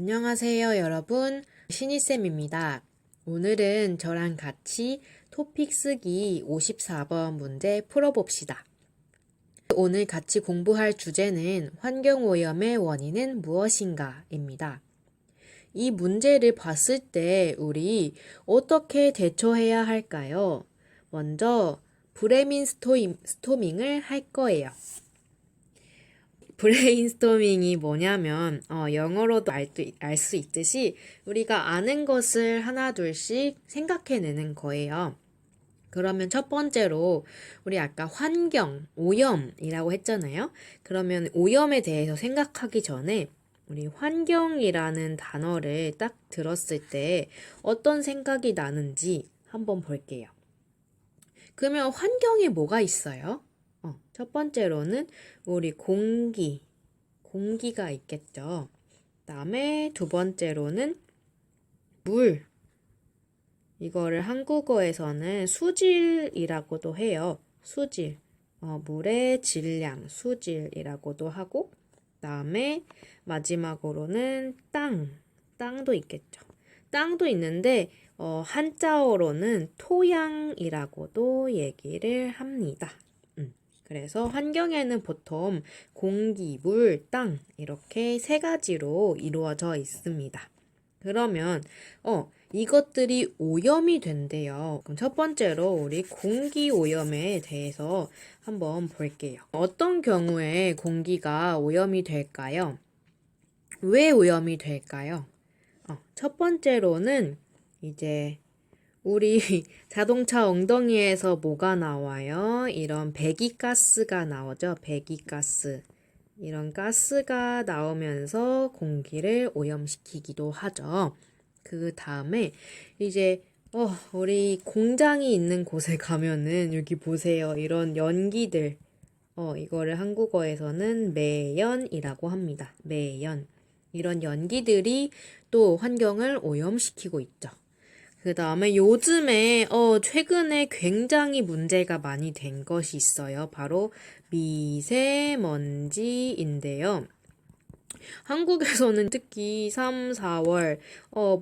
안녕하세요, 여러분. 신이쌤입니다. 오늘은 저랑 같이 토픽 쓰기 54번 문제 풀어봅시다. 오늘 같이 공부할 주제는 환경오염의 원인은 무엇인가?입니다. 이 문제를 봤을 때 우리 어떻게 대처해야 할까요? 먼저 브레인스토밍을 할 거예요. 브레인스토밍이 뭐냐면 영어로도 알 수 있듯이 우리가 아는 것을 하나 둘씩 생각해내는 거예요. 그러면 첫 번째로 우리 아까 환경, 오염이라고 했잖아요. 그러면 오염에 대해서 생각하기 전에 우리 환경이라는 단어를 딱 들었을 때 어떤 생각이 나는지 한번 볼게요. 그러면 환경에 뭐가 있어요? 첫 번째로는 우리 공기가 있겠죠. 그다음에 두 번째로는 물. 이거를 한국어에서는 수질이라고도 해요. 수질. 물의 질량, 수질이라고도 하고, 그다음에 마지막으로는 땅도 있겠죠. 땅도 있는데 한자어로는 토양이라고도 얘기를 합니다. 그래서 환경에는 보통 공기, 물, 땅 이렇게 세 가지로 이루어져 있습니다. 그러면 이것들이 오염이 된대요. 그럼 첫 번째로 우리 공기 오염에 대해서 한번 볼게요. 어떤 경우에 공기가 오염이 될까요? 왜 오염이 될까요? 첫 번째로는 이제 우리 자동차 엉덩이에서 뭐가 나와요? 이런 배기가스가 나오죠. 배기가스. 이런 가스가 나오면서 공기를 오염시키기도 하죠. 그 다음에 이제 우리 공장이 있는 곳에 가면은 여기 보세요. 이런 연기들. 이거를 한국어에서는 매연이라고 합니다. 매연. 이런 연기들이 또 환경을 오염시키고 있죠. 그 다음에 요즘에 최근에 굉장히 문제가 많이 된 것이 있어요. 바로 미세먼지인데요. 한국에서는 특히 3, 4월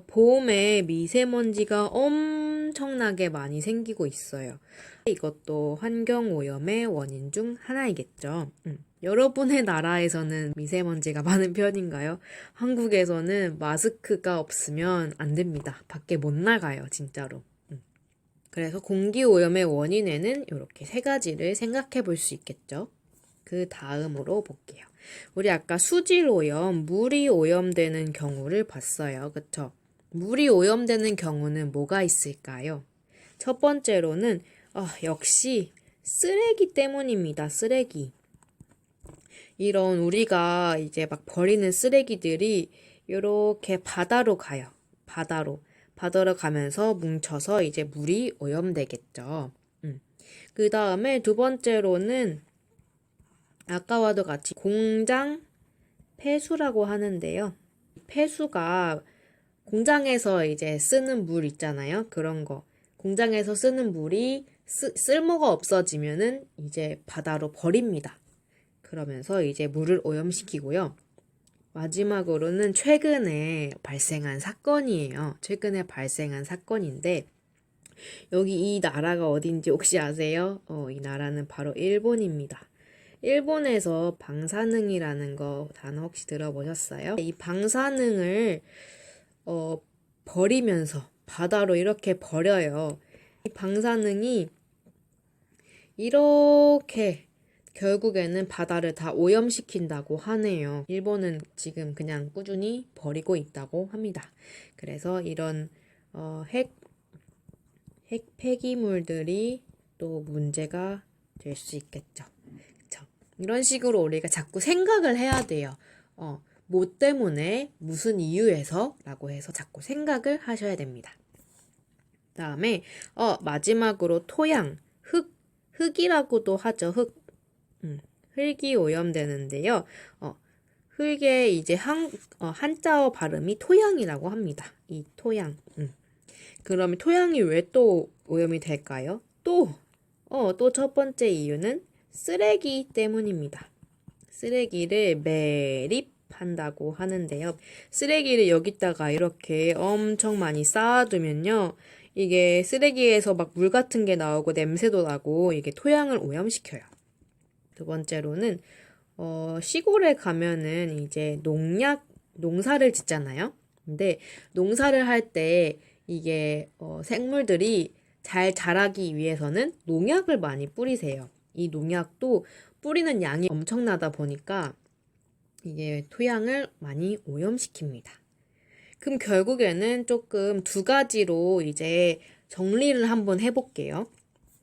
봄에 미세먼지가 엄청나게 많이 생기고 있어요. 이것도 환경오염의 원인 중 하나이겠죠. 여러분의 나라에서는 미세먼지가 많은 편인가요? 한국에서는 마스크가 없으면 안 됩니다. 밖에 못 나가요, 진짜로. 그래서 공기오염의 원인에는 이렇게 세 가지를 생각해 볼 수 있겠죠. 그 다음으로 볼게요. 우리 아까 수질오염, 물이 오염되는 경우를 봤어요. 그쵸? 물이 오염되는 경우는 뭐가 있을까요? 첫 번째로는 역시 쓰레기 때문입니다. 쓰레기. 이런 우리가 이제 막 버리는 쓰레기들이 이렇게 바다로 가요. 바다로 가면서 뭉쳐서 이제 물이 오염되겠죠. 그 다음에 두 번째로는 아까와도 같이 공장 폐수라고 하는데요. 폐수가 공장에서 이제 쓰는 물 있잖아요. 그런 거. 공장에서 쓰는 물이 쓸모가 없어지면은 이제 바다로 버립니다. 그러면서 이제 물을 오염시키고요. 마지막으로는 최근에 발생한 사건이에요. 최근에 발생한 사건인데 여기 이 나라가 어딘지 혹시 아세요? 이 나라는 바로 일본입니다. 일본에서 방사능이라는 거 단어 혹시 들어보셨어요? 이 방사능을 버리면서 바다로 이렇게 버려요. 이 방사능이 이렇게 결국에는 바다를 다 오염시킨다고 하네요. 일본은 지금 그냥 꾸준히 버리고 있다고 합니다. 그래서 이런 핵 폐기물들이 또 문제가 될 수 있겠죠. 그쵸? 이런 식으로 우리가 자꾸 생각을 해야 돼요. 뭐 때문에 무슨 이유에서 라고 해서 자꾸 생각을 하셔야 됩니다. 다음에 마지막으로 토양, 흙이라고도 하죠. 흙이 오염되는데요. 흙에 이제 한자어 발음이 토양이라고 합니다. 이 토양. 그러면 토양이 왜 또 오염이 될까요? 또 첫 번째 이유는 쓰레기 때문입니다. 쓰레기를 한다고 하는데요. 쓰레기를 여기다가 이렇게 엄청 많이 쌓아두면요. 이게 쓰레기에서 막 물 같은 게 나오고 냄새도 나고 이게 토양을 오염시켜요. 두 번째로는 시골에 가면은 이제 농사를 짓잖아요. 근데 농사를 할 때 이게 생물들이 잘 자라기 위해서는 농약을 많이 뿌리세요. 이 농약도 뿌리는 양이 엄청나다 보니까 이게 토양을 많이 오염시킵니다. 그럼 결국에는 조금 두 가지로 이제 정리를 한번 해볼게요.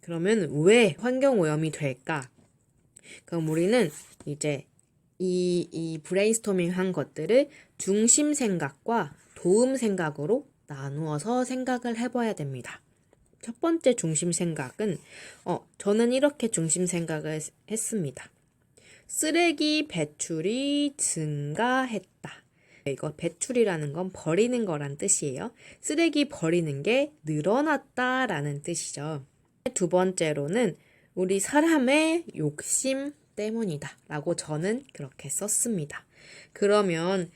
그러면 왜 환경 오염이 될까? 그럼 우리는 이제 이 브레인스토밍 한 것들을 중심 생각과 도움 생각으로 나누어서 생각을 해봐야 됩니다. 첫 번째 중심 생각은, 저는 이렇게 중심 생각을 했습니다. 쓰레기 배출이 증가했다. 이거 배출이라는 건 버리는 거란 뜻이에요. 쓰레기 버리는 게 늘어났다라는 뜻이죠. 두 번째로는 우리 사람의 욕심 때문이다 라고 저는 그렇게 썼습니다. 그러면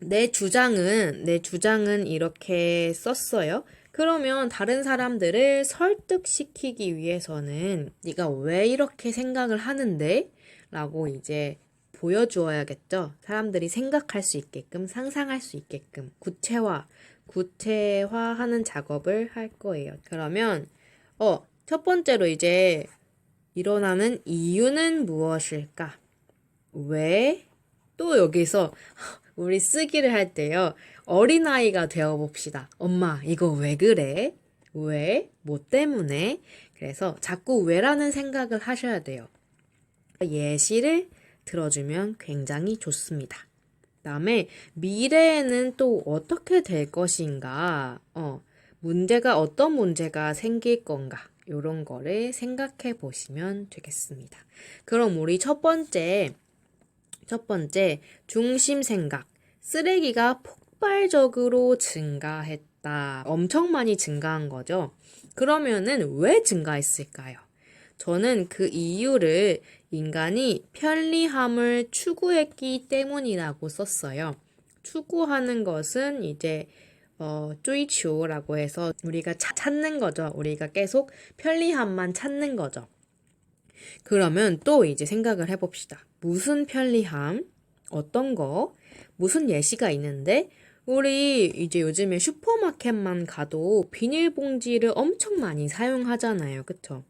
내 주장은 이렇게 썼어요. 그러면 다른 사람들을 설득시키기 위해서는 네가 왜 이렇게 생각을 하는데? 라고 이제 보여주어야겠죠. 사람들이 생각할 수 있게끔, 상상할 수 있게끔 구체화하는 작업을 할 거예요. 그러면 첫 번째로 이제 일어나는 이유는 무엇일까? 왜? 또 여기서 우리 쓰기를 할 때요. 어린아이가 되어봅시다. 엄마, 이거 왜 그래? 왜? 뭐 때문에? 그래서 자꾸 왜라는 생각을 하셔야 돼요. 예시를 들어주면 굉장히 좋습니다. 그다음에 미래에는 또 어떻게 될 것인가? 어떤 문제가 생길 건가? 이런 거를 생각해 보시면 되겠습니다. 그럼 우리 첫 번째 중심 생각. 쓰레기가 폭발적으로 증가했다. 엄청 많이 증가한 거죠. 그러면은 왜 증가했을까요? 저는 그 이유를 인간이 편리함을 추구했기 때문이라고 썼어요. 추구하는 것은 이제追求라고 해서 우리가 찾는 거죠. 우리가 계속 편리함만 찾는 거죠. 그러면 또 이제 생각을 해봅시다. 무슨 편리함? 어떤 거? 무슨 예시가 있는데? 우리 이제 요즘에 슈퍼마켓만 가도 비닐봉지를 엄청 많이 사용하잖아요. 그쵸?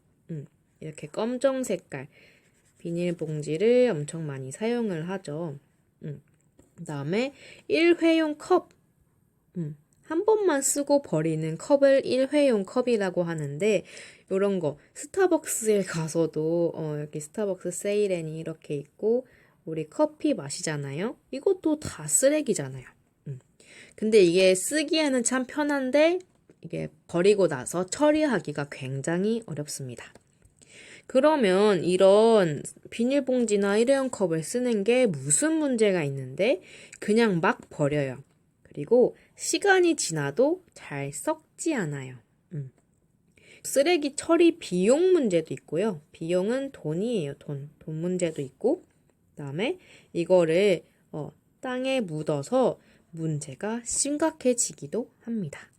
이렇게 검정 색깔 비닐봉지를 엄청 많이 사용을 하죠. 그다음에 일회용 컵. 한 번만 쓰고 버리는 컵을 일회용 컵이라고 하는데 이런 거 스타벅스에 가서도 여기 스타벅스 세일앤이 이렇게 있고 우리 커피 마시잖아요. 이것도 다 쓰레기잖아요. 근데 이게 쓰기에는 참 편한데 이게 버리고 나서 처리하기가 굉장히 어렵습니다. 그러면 이런 비닐봉지나 일회용 컵을 쓰는 게 무슨 문제가 있는데 그냥 막 버려요. 그리고 시간이 지나도 잘 썩지 않아요. 쓰레기 처리 비용 문제도 있고요. 비용은 돈이에요. 돈 문제도 있고 그다음에 이거를 땅에 묻어서 문제가 심각해지기도 합니다.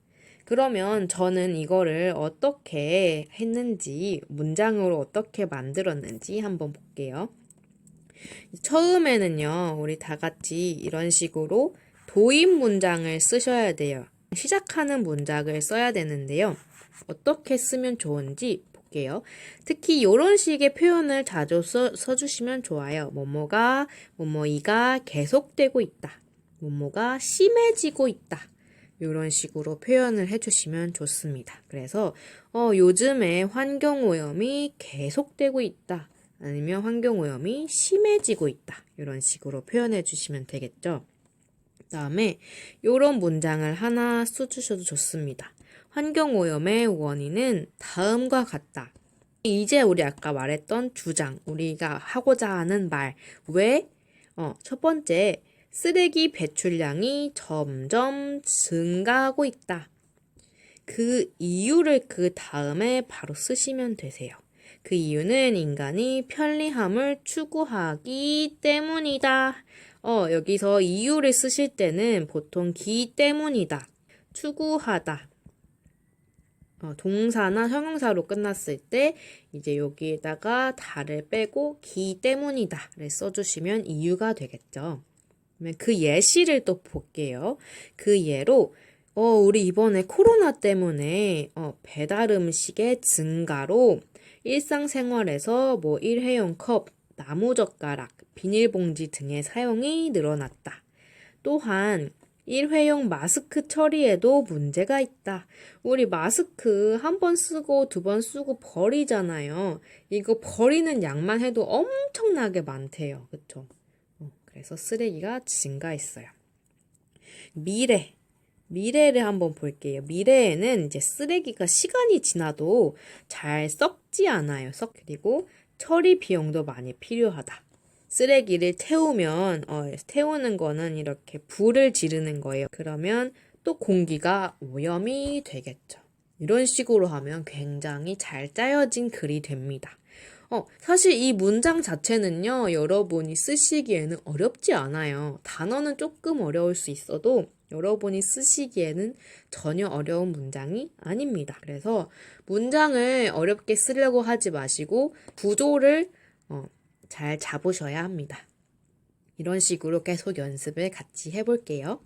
그러면 저는 이거를 어떻게 했는지, 문장으로 어떻게 만들었는지 한번 볼게요. 처음에는요, 우리 다 같이 이런 식으로 도입 문장을 쓰셔야 돼요. 시작하는 문장을 써야 되는데요. 어떻게 쓰면 좋은지 볼게요. 특히 이런 식의 표현을 자주 써주시면 좋아요. 뭐뭐이가 계속되고 있다. 뭐뭐가 심해지고 있다. 이런 식으로 표현을 해주시면 좋습니다. 그래서 요즘에 환경오염이 계속되고 있다. 아니면 환경오염이 심해지고 있다. 이런 식으로 표현해 주시면 되겠죠. 그 다음에 이런 문장을 하나 써주셔도 좋습니다. 환경오염의 원인은 다음과 같다. 이제 우리 아까 말했던 주장, 우리가 하고자 하는 말. 왜? 첫 번째, 쓰레기 배출량이 점점 증가하고 있다. 그 이유를 그 다음에 바로 쓰시면 되세요. 그 이유는 인간이 편리함을 추구하기 때문이다. 여기서 이유를 쓰실 때는 보통 기 때문이다, 추구하다, 동사나 형용사로 끝났을 때 이제 여기에다가 다를 빼고 기 때문이다를 써주시면 이유가 되겠죠. 그러면 그 예시를 또 볼게요. 그 예로 우리 이번에 코로나 때문에 배달 음식의 증가로 일상생활에서 뭐 일회용 컵, 나무젓가락, 비닐봉지 등의 사용이 늘어났다. 또한 일회용 마스크 처리에도 문제가 있다. 우리 마스크 한 번 쓰고 두 번 쓰고 버리잖아요. 이거 버리는 양만 해도 엄청나게 많대요. 그쵸? 그래서 쓰레기가 증가했어요. 미래를 한번 볼게요. 미래에는 이제 쓰레기가 시간이 지나도 잘 썩지 않아요. 그리고 처리 비용도 많이 필요하다. 쓰레기를 태우면 태우는 거는 이렇게 불을 지르는 거예요. 그러면 또 공기가 오염이 되겠죠. 이런 식으로 하면 굉장히 잘 짜여진 글이 됩니다. 사실 이 문장 자체는요, 여러분이 쓰시기에는 어렵지 않아요. 단어는 조금 어려울 수 있어도 여러분이 쓰시기에는 전혀 어려운 문장이 아닙니다. 그래서 문장을 어렵게 쓰려고 하지 마시고 구조를 잘 잡으셔야 합니다. 이런 식으로 계속 연습을 같이 해볼게요.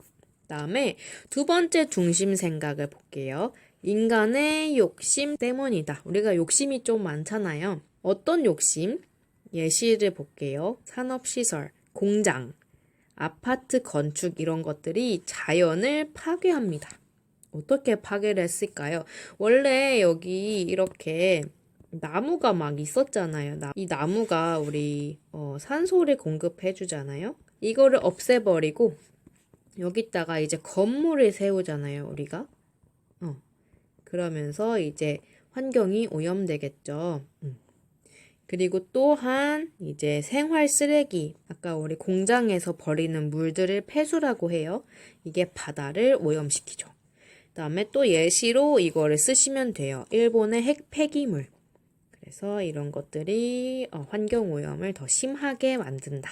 다음에 두 번째 중심 생각을 볼게요. 인간의 욕심 때문이다. 우리가 욕심이 좀 많잖아요. 어떤 욕심? 예시를 볼게요. 산업시설, 공장, 아파트 건축 이런 것들이 자연을 파괴합니다. 어떻게 파괴를 했을까요? 원래 여기 이렇게 나무가 막 있었잖아요. 이 나무가 우리 산소를 공급해 주잖아요. 이거를 없애버리고 여기다가 이제 건물을 세우잖아요, 우리가. 그러면서 이제 환경이 오염되겠죠. 그리고 또한 이제 생활 쓰레기, 아까 우리 공장에서 버리는 물들을 폐수라고 해요. 이게 바다를 오염시키죠. 그다음에 또 예시로 이거를 쓰시면 돼요. 일본의 핵 폐기물. 그래서 이런 것들이 환경 오염을 더 심하게 만든다.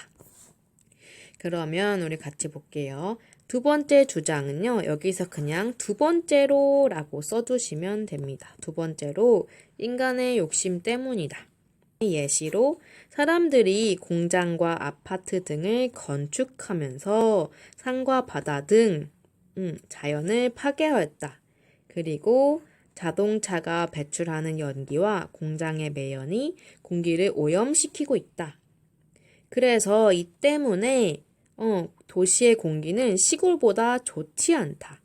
그러면 우리 같이 볼게요. 두 번째 주장은요. 여기서 그냥 두 번째로라고 써주시면 됩니다. 두 번째로 인간의 욕심 때문이다. 예시로 사람들이 공장과 아파트 등을 건축하면서 산과 바다 등 자연을 파괴하였다. 그리고 자동차가 배출하는 연기와 공장의 매연이 공기를 오염시키고 있다. 그래서 이 때문에 도시의 공기는 시골보다 좋지 않다.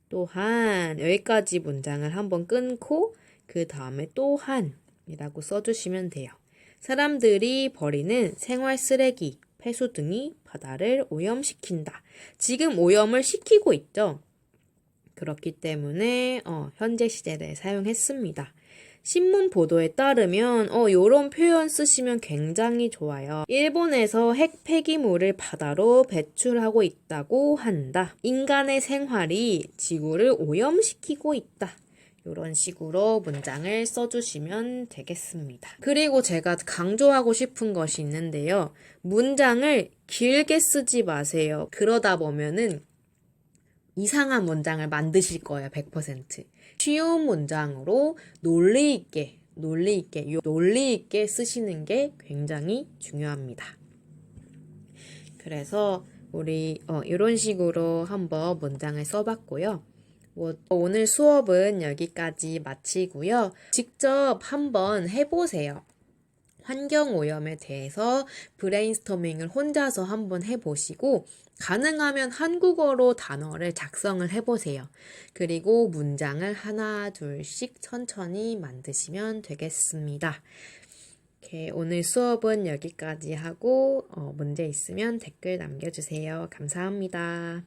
또한 여기까지 문장을 한번 끊고 그 다음에 또한 이라고 써주시면 돼요. 사람들이 버리는 생활 쓰레기, 폐수 등이 바다를 오염시킨다. 지금 오염을 시키고 있죠. 그렇기 때문에 현재 시제를 사용했습니다. 신문 보도에 따르면 요런 표현 쓰시면 굉장히 좋아요. 일본에서 핵 폐기물을 바다로 배출하고 있다고 한다. 인간의 생활이 지구를 오염시키고 있다. 이런 식으로 문장을 써주시면 되겠습니다. 그리고 제가 강조하고 싶은 것이 있는데요. 문장을 길게 쓰지 마세요. 그러다 보면은 이상한 문장을 만드실 거예요. 100%. 쉬운 문장으로 논리 있게 쓰시는 게 굉장히 중요합니다. 그래서 우리 이런 식으로 한번 문장을 써봤고요. 오늘 수업은 여기까지 마치고요. 직접 한번 해보세요. 환경오염에 대해서 브레인스토밍을 혼자서 한번 해보시고 가능하면 한국어로 단어를 작성을 해보세요. 그리고 문장을 하나 둘씩 천천히 만드시면 되겠습니다. 오늘 수업은 여기까지 하고 문제 있으면 댓글 남겨주세요. 감사합니다.